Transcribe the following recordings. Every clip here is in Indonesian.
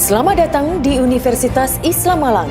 Selamat datang di Universitas Islam Malang.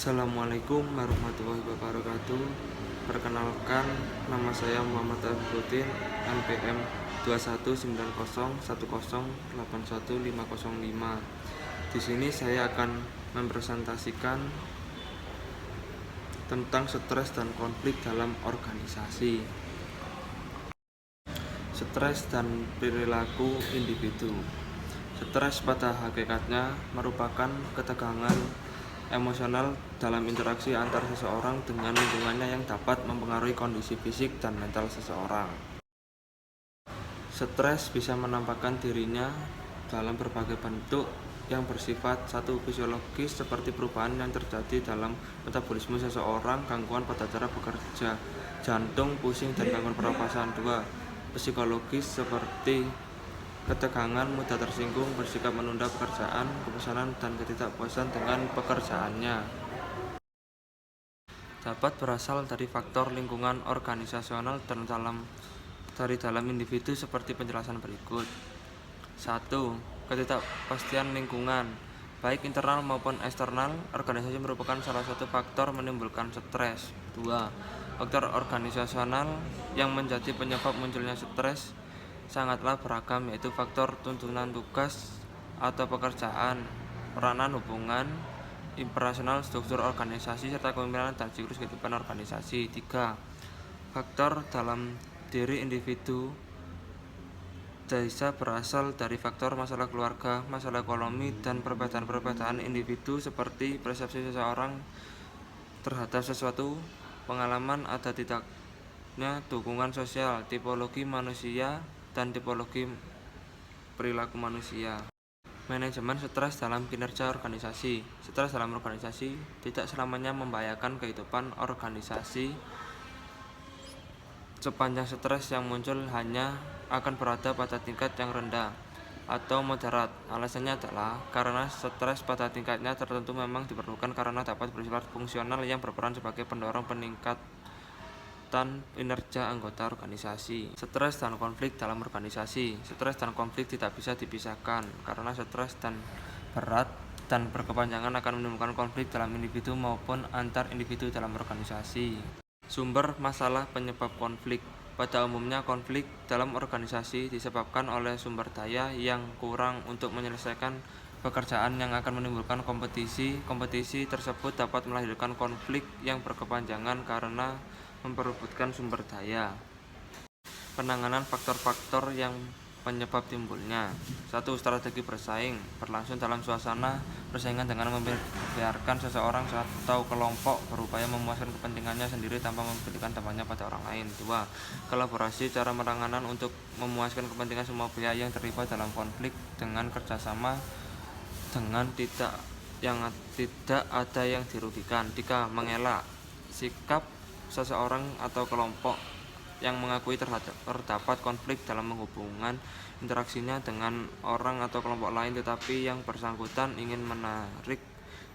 Assalamualaikum warahmatullahi wabarakatuh. Perkenalkan, nama saya Muhammad Arifudin, NPM 2190101081505. Di sini saya akan mempresentasikan tentang stres dan konflik dalam organisasi. Stres dan perilaku individu. Stres pada hakikatnya merupakan ketegangan emosional dalam interaksi antar seseorang dengan lingkungannya yang dapat mempengaruhi kondisi fisik dan mental seseorang. Stres bisa menampakkan dirinya dalam berbagai bentuk yang bersifat satu fisiologis seperti perubahan yang terjadi dalam metabolisme seseorang, gangguan pada cara bekerja jantung, pusing, dan gangguan pernapasan. 2. Psikologis seperti ketegangan, mudah tersinggung, bersikap menunda pekerjaan, kebosanan, dan ketidakpuasan dengan pekerjaannya. Dapat berasal dari faktor lingkungan organisasional dan dari dalam individu seperti penjelasan berikut. 1. Ketidakpastian lingkungan, baik internal maupun eksternal organisasi merupakan salah satu faktor menimbulkan stres. 2. Faktor organisasional yang menjadi penyebab munculnya stres sangatlah beragam, yaitu faktor tuntutan tugas atau pekerjaan, peranan hubungan internasional, struktur organisasi, serta kepemimpinan dan siklus kehidupan organisasi. 3. Faktor dalam diri individu bisa berasal dari faktor masalah keluarga, masalah ekonomi, dan perbedaan-perbedaan individu seperti persepsi seseorang terhadap sesuatu, pengalaman ada tidaknya dukungan sosial, tipologi manusia, dan tipologi perilaku manusia. Manajemen stres dalam kinerja organisasi. Stres dalam organisasi tidak selamanya membahayakan kehidupan organisasi. Sepanjang stres yang muncul hanya akan berada pada tingkat yang rendah, atau moderat. Alasannya adalah karena stres pada tingkatnya tertentu memang diperlukan karena dapat bersifat fungsional yang berperan sebagai pendorong peningkatan kinerja anggota organisasi. Stres dan konflik dalam organisasi. Stres dan konflik tidak bisa dipisahkan karena stres dan berat dan berkepanjangan akan menimbulkan konflik dalam individu maupun antar individu dalam organisasi. Sumber masalah penyebab konflik. Pada umumnya konflik dalam organisasi disebabkan oleh sumber daya yang kurang untuk menyelesaikan pekerjaan yang akan menimbulkan kompetisi. Kompetisi tersebut dapat melahirkan konflik yang berkepanjangan karena memperebutkan sumber daya. Penanganan faktor-faktor yang penyebab timbulnya. 1. Strategi bersaing berlangsung dalam suasana persaingan dengan membiarkan seseorang atau kelompok berupaya memuaskan kepentingannya sendiri tanpa memberikan dampaknya pada orang lain. 2. Kolaborasi cara penanganan untuk memuaskan kepentingan semua pihak yang terlibat dalam konflik dengan kerjasama dengan tidak ada yang dirugikan. 3. Mengelak sikap seseorang atau kelompok yang mengakui terdapat konflik dalam hubungan interaksinya dengan orang atau kelompok lain, tetapi yang bersangkutan ingin menarik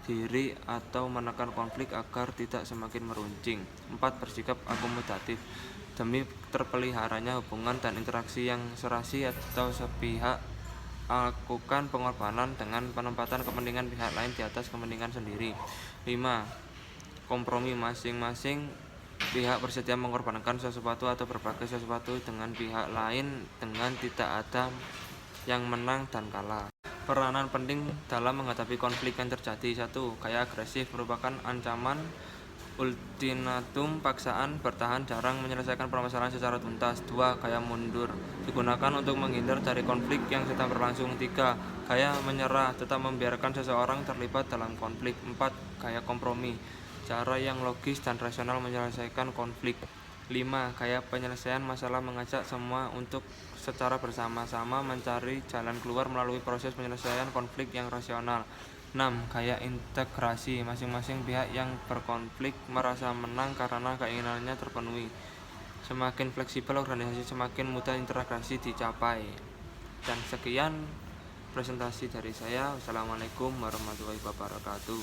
diri atau menekan konflik agar tidak semakin meruncing. 4. Bersikap akomodatif demi terpeliharanya hubungan dan interaksi yang serasi atau sepihak, lakukan pengorbanan dengan penempatan kepentingan pihak lain di atas kepentingan sendiri. 5. Kompromi masing-masing pihak bersedia mengorbankan sesuatu atau berbagi sesuatu dengan pihak lain dengan tidak ada yang menang dan kalah. Peranan penting dalam menghadapi konflik yang terjadi. 1. Gaya agresif merupakan ancaman, ultimatum, paksaan, bertahan, jarang menyelesaikan permasalahan secara tuntas. 2. Gaya mundur digunakan untuk menghindar dari konflik yang sedang berlangsung. 3. Gaya menyerah, tetap membiarkan seseorang terlibat dalam konflik. 4. Gaya kompromi, cara yang logis dan rasional menyelesaikan konflik. 5. Gaya penyelesaian masalah mengajak semua untuk secara bersama-sama mencari jalan keluar melalui proses penyelesaian konflik yang rasional. 6. Gaya integrasi, masing-masing pihak yang berkonflik merasa menang karena keinginannya terpenuhi. Semakin fleksibel organisasi, semakin mudah integrasi dicapai. Dan sekian presentasi dari saya. Wassalamualaikum warahmatullahi wabarakatuh.